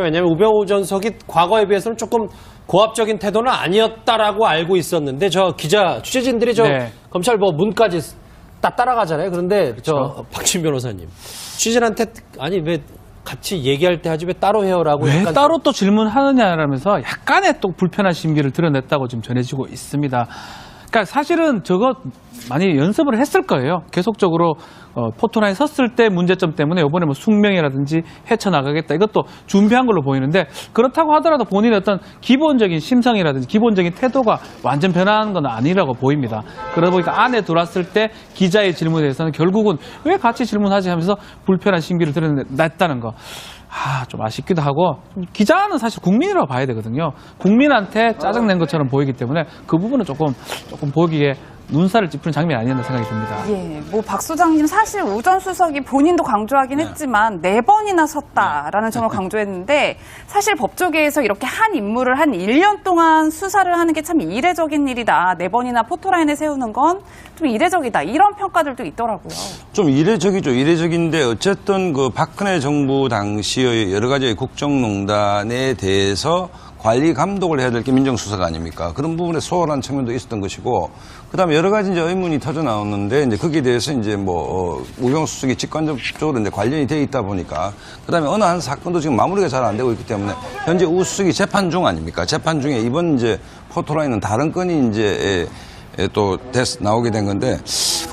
왜냐하면 우병우 전석이 과거에 비해서는 조금 고압적인 태도는 아니었다라고 알고 있었는데 저 기자 취재진들이 저 검찰 뭐 문까지 따라가잖아요. 그런데 저 박진 변호사님 취재진한테 아니 왜 같이 얘기할 때 하지 왜 따로 해요라고 왜 약간 따로 또 질문하느냐라면서 약간의 또 불편한 심기를 드러냈다고 지금 전해지고 있습니다. 그러니까 사실은 저거 많이 연습을 했을 거예요. 계속적으로 포토라인 섰을 때 문제점 때문에 이번에 뭐 숙명이라든지 헤쳐나가겠다 이것도 준비한 걸로 보이는데 그렇다고 하더라도 본인의 어떤 기본적인 심성이라든지 기본적인 태도가 완전 변한 건 아니라고 보입니다. 그러다 보니까 안에 들어왔을 때 기자의 질문에 대해서는 결국은 왜 같이 질문하지 하면서 불편한 심기를 드러냈다는 거. 좀 아쉽기도 하고 기자는 사실 국민이라고 봐야 되거든요. 국민한테 짜증낸 것처럼 보이기 때문에 그 부분은 조금 보기에 눈살을 찌푸는 장면이 아니었나 생각이 듭니다. 예, 뭐 박 소장님 사실 우 전 수석이 본인도 강조하긴 했지만 4번이나 섰다라는 점을 강조했는데 사실 법조계에서 이렇게 한 인물을 한 1년 동안 수사를 하는 게 참 이례적인 일이다. 4번이나 포토라인에 세우는 건 좀 이례적이다. 이런 평가들도 있더라고요. 좀 이례적이죠. 이례적인데 어쨌든 그 박근혜 정부 당시의 여러 가지 국정농단에 대해서 관리 감독을 해야 될 게 민정수사가 아닙니까? 그런 부분에 소홀한 측면도 있었던 것이고, 그 다음에 여러 가지 이제 의문이 터져 나오는데, 이제 거기에 대해서 이제 우병우 수석이 직관적으로 이제 관련이 되어 있다 보니까, 그 다음에 어느 한 사건도 지금 마무리가 잘 안 되고 있기 때문에, 현재 우 수석이 재판 중 아닙니까? 재판 중에 이번 이제 포토라인은 다른 건이 이제 또 나오게 된 건데,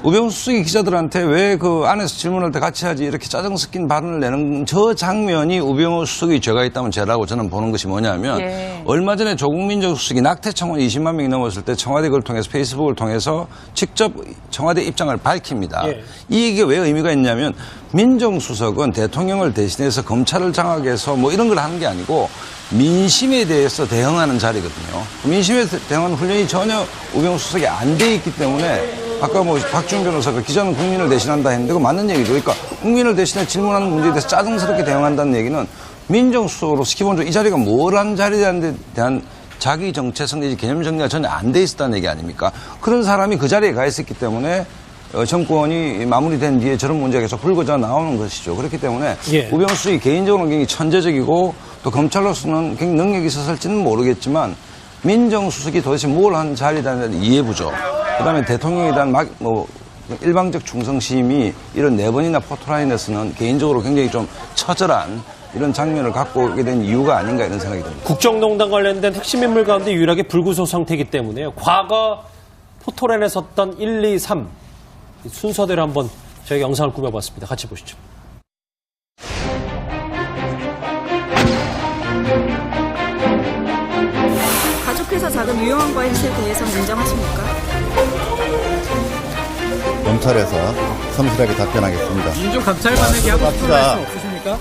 우병우 수석이 기자들한테 왜 그 안에서 질문할 때 같이 하지 이렇게 짜증 섞인 발언을 내는 저 장면이 우병우 수석이 죄가 있다면 죄라고 저는 보는 것이 뭐냐면 얼마 전에 조국민정 수석이 낙태 청원 20만 명이 넘었을 때 청와대 그걸 통해서 페이스북을 통해서 직접 청와대 입장을 밝힙니다. 이 얘기가 왜 의미가 있냐면 민정수석은 대통령을 대신해서 검찰을 장악해서 뭐 이런 걸 하는 게 아니고 민심에 대해서 대응하는 자리거든요. 민심에 대응하는 훈련이 전혀 우병우 수석이 안 돼 있기 때문에 아까 뭐 박준 변호사가 기자는 국민을 대신한다 했는데 그거 맞는 얘기죠. 그러니까 국민을 대신해 질문하는 문제에 대해서 짜증스럽게 대응한다는 얘기는 민정수석으로서 기본적으로 이 자리가 뭘 하는 자리에 대한 자기 정체성 내지 개념 정리가 전혀 안 돼 있었다는 얘기 아닙니까? 그런 사람이 그 자리에 가 있었기 때문에 정권이 마무리된 뒤에 저런 문제가 계속 불거져 나오는 것이죠. 그렇기 때문에 우병우 수석이 개인적으로는 굉장히 천재적이고 또 검찰로서는 굉장히 능력이 있었을지는 모르겠지만 민정수석이 도대체 뭘 한 자리라는 이해부죠. 그다음에 대통령에 대한 일방적 충성심이 이런 4번이나 포토라인에서는 개인적으로 굉장히 좀 처절한 이런 장면을 갖고 오게 된 이유가 아닌가 이런 생각이 듭니다. 국정농단 관련된 핵심 인물 가운데 유일하게 불구속 상태이기 때문에요. 과거 포토라인에 섰던 1, 2, 3 순서대로 한번 저희가 영상을 꾸며봤습니다. 같이 보시죠. 가족회사 자금 유용한 과실에 대해서는 인정하십니까? 검찰에서 성실하게 답변하겠습니다. 민주감찰관에게 하고 싶은 말씀 없으십니까?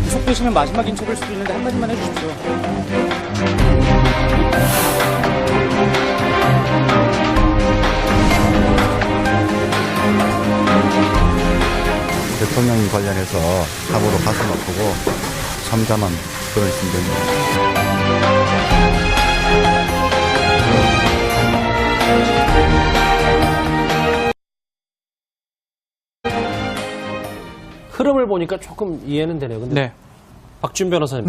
계속되시면 마지막 인척일 수도 있는데 한마디만 해주십시오. 대통령 관련해서 사고로 가슴 아프고 참담한 그런 심정입니다. 흐름을 보니까 조금 이해는 되네요. 근데 박준 변호사님.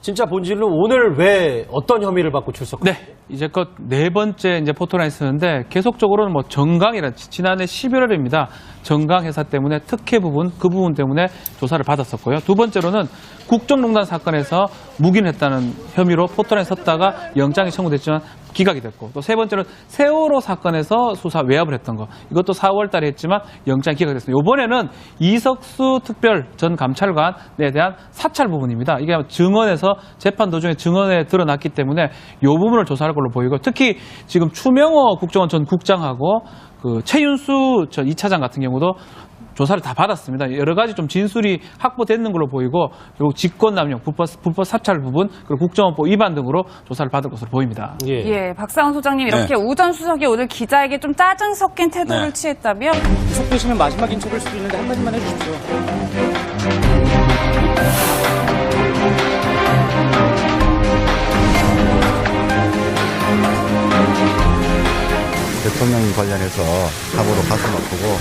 진짜 본질로 오늘 왜 어떤 혐의를 받고 출석하셨어요? 이제껏 4번째 이제 포토라인 쓰는데 계속적으로는 뭐 정강이라 지난해 11월입니다. 정강 회사 때문에 특혜 부분 그 부분 때문에 조사를 받았었고요. 두 번째로는 국정농단 사건에서 묵인했다는 혐의로 포토라인 섰다가 영장이 청구됐지만 기각이 됐고 또 세 번째는 세월호 사건에서 수사 외압을 했던 거 이것도 4월 달에 했지만 영장이 기각됐습니다. 이번에는 이석수 특별 전 감찰관에 대한 사찰 부분입니다. 이게 증언에서 재판 도중에 증언에 드러났기 때문에 이 부분을 조사할 걸로 보이고 특히 지금 추명호 국정원 전 국장하고 그 최윤수 전 2차장 같은 경우도 조사를 다 받았습니다. 여러 가지 좀 진술이 확보되는 걸로 보이고 그리고 직권남용, 불법 사찰 부분 그리고 국정원법 위반 등으로 조사를 받을 것으로 보입니다. 박상원 소장님 이렇게 우 전 수석이 오늘 기자에게 좀 짜증 섞인 태도를 취했다며 계속되시면 마지막 인척일 수도 있는데 한마디만 해주십시오. 대통령 관련해서 함부로 가슴 아프고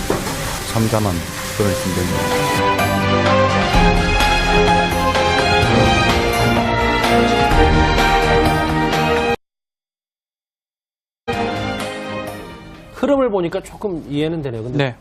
참담한 그런 심정입니다. 흐름을 보니까 조금 이해는 되네요. 근데 네.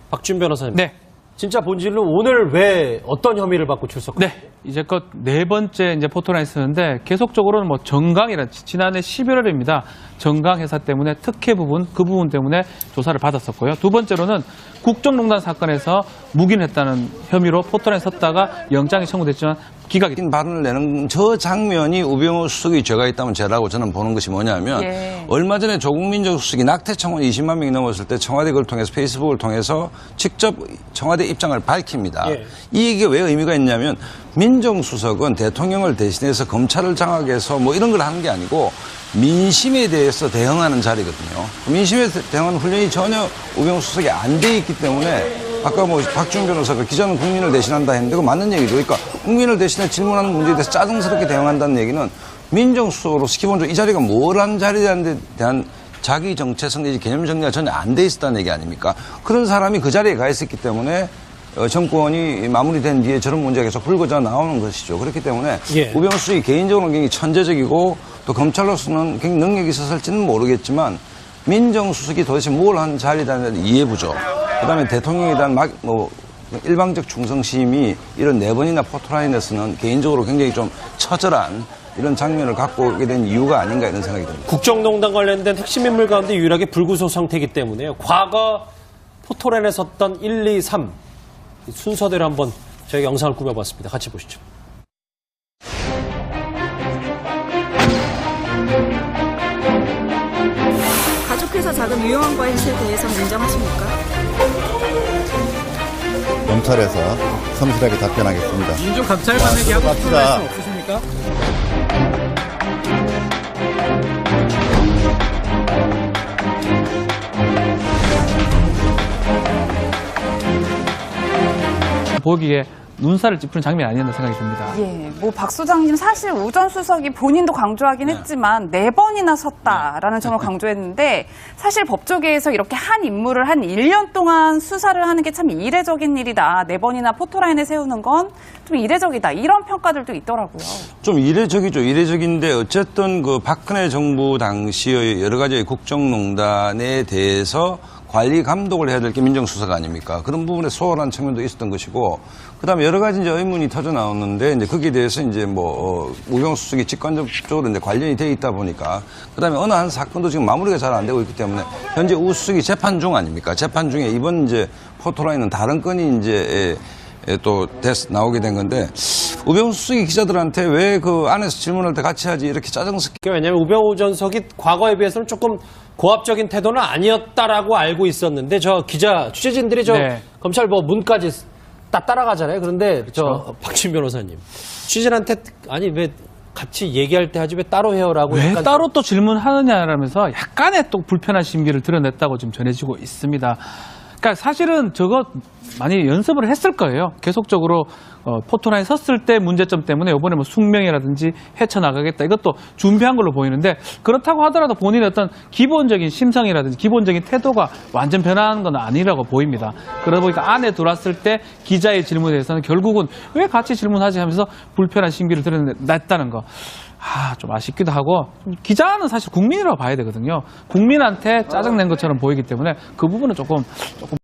박준 변호사님. 네. 진짜 본질로 오늘 왜 어떤 혐의를 받고 출석하셨어요? 네. 이제껏 네 번째 이제 포토라인스인데 계속적으로는 뭐 정강이라 지난해 11월입니다. 정강 회사 때문에 특혜 부분 그 부분 때문에 조사를 받았었고요. 두 번째로는 국정농단 사건에서 묵인했다는 혐의로 포토라인 섰다가 영장이 청구됐지만 기각이 발언을 내는 저 장면이 우병우 수석이 죄가 있다면 죄라고 저는 보는 것이 뭐냐면 예. 얼마 전에 조국민정 수석이 낙태 청원 20만 명이 넘었을 때 청와대 그걸 통해서 페이스북을 통해서 직접 청와대 입장을 밝힙니다. 예. 이게 왜 의미가 있냐면 민정수석은 대통령을 대신해서 검찰을 장악해서 뭐 이런 걸 하는 게 아니고 민심에 대해서 대응하는 자리거든요. 민심에 대응하는 훈련이 전혀 우병우 수석이 안 돼 있기 때문에 아까 뭐 박준 변호사가 기자는 국민을 대신한다 했는데 그거 맞는 얘기죠. 그러니까 국민을 대신해 질문하는 문제에 대해서 짜증스럽게 대응한다는 얘기는 민정수석으로서 기본적으로 이 자리가 뭘 한 자리에 대한 자기 정체성 내지 개념 정리가 전혀 안 돼 있었다는 얘기 아닙니까? 그런 사람이 그 자리에 가 있었기 때문에 정권이 마무리된 뒤에 저런 문제가 계속 불거져 나오는 것이죠. 그렇기 때문에 예. 우병우 수석이 개인적으로는 굉장히 천재적이고 또 검찰로서는 굉장히 능력이 있었을지는 모르겠지만 민정수석이 도대체 뭘 한 자리라는 이해부죠. 그다음에 대통령에 대한 일방적 충성심이 이런 네 번이나 포토라인에서는 개인적으로 굉장히 좀 처절한 이런 장면을 갖고 오게 된 이유가 아닌가 이런 생각이 듭니다. 국정농단 관련된 핵심 인물 가운데 유일하게 불구속 상태이기 때문에요. 과거 포토라인에 섰던 1, 2, 3 순서대로 한번 저희가 영상을 꾸며봤습니다. 같이 보시죠. 가족회사 자금 유용한 것에 대해서는 인정하십니까? 검찰에서 성실하게 답변하겠습니다. 민중감찰관에게 하고 싶은 말씀 없으십니까? 보기에 눈살을 찌푸는 장면이 아니었나 생각이 듭니다. 예, 뭐 박 소장님 사실 우전 수석이 본인도 강조하긴 했지만 네 번이나 섰다라는 점을 강조했는데 사실 법조계에서 이렇게 한 인물을 한 1년 동안 수사를 하는 게 참 이례적인 일이다. 네 번이나 포토라인에 세우는 건 좀 이례적이다. 이런 평가들도 있더라고요. 좀 이례적이죠. 이례적인데 어쨌든 그 박근혜 정부 당시의 여러 가지 국정농단에 대해서 관리 감독을 해야 될 게 민정수사가 아닙니까? 그런 부분에 소홀한 측면도 있었던 것이고, 그 다음에 여러 가지 이제 의문이 터져 나오는데, 이제 거기에 대해서 이제 우병우 수석이 직관적으로 이제 관련이 돼 있다 보니까, 그 다음에 어느 한 사건도 지금 마무리가 잘 안 되고 있기 때문에, 현재 우 수석이 재판 중 아닙니까? 재판 중에 이번 이제 포토라인은 다른 건이 이제 또 나오게 된 건데, 우병우 수석이 기자들한테 왜 그 안에서 질문할 때 같이 하지 이렇게 짜증스럽게. 왜냐하면 우병우 전 수석이 과거에 비해서는 조금 고압적인 태도는 아니었다라고 알고 있었는데 저 기자 취재진들이 네. 검찰 문까지 따라가잖아요. 그런데 저 박준 변호사님 취재진한테 아니 왜 같이 얘기할 때 하지 왜 따로 해요라고 왜 약간 따로 또 질문하느냐라면서 약간의 또 불편한 심기를 드러냈다고 지금 전해지고 있습니다. 그러니까 사실은 저거 많이 연습을 했을 거예요. 계속적으로 포토라인에 섰을 때 문제점 때문에 이번에 뭐 숙명이라든지 헤쳐나가겠다. 이것도 준비한 걸로 보이는데 그렇다고 하더라도 본인의 어떤 기본적인 심성이라든지 기본적인 태도가 완전 변한 건 아니라고 보입니다. 그러다 보니까 안에 들어왔을 때 기자의 질문에 대해서는 결국은 왜 같이 질문하지 하면서 불편한 심기를 드러냈다는 거. 좀 아쉽기도 하고 기자는 사실 국민이라고 봐야 되거든요. 국민한테 짜증낸 것처럼 보이기 때문에 그 부분은 조금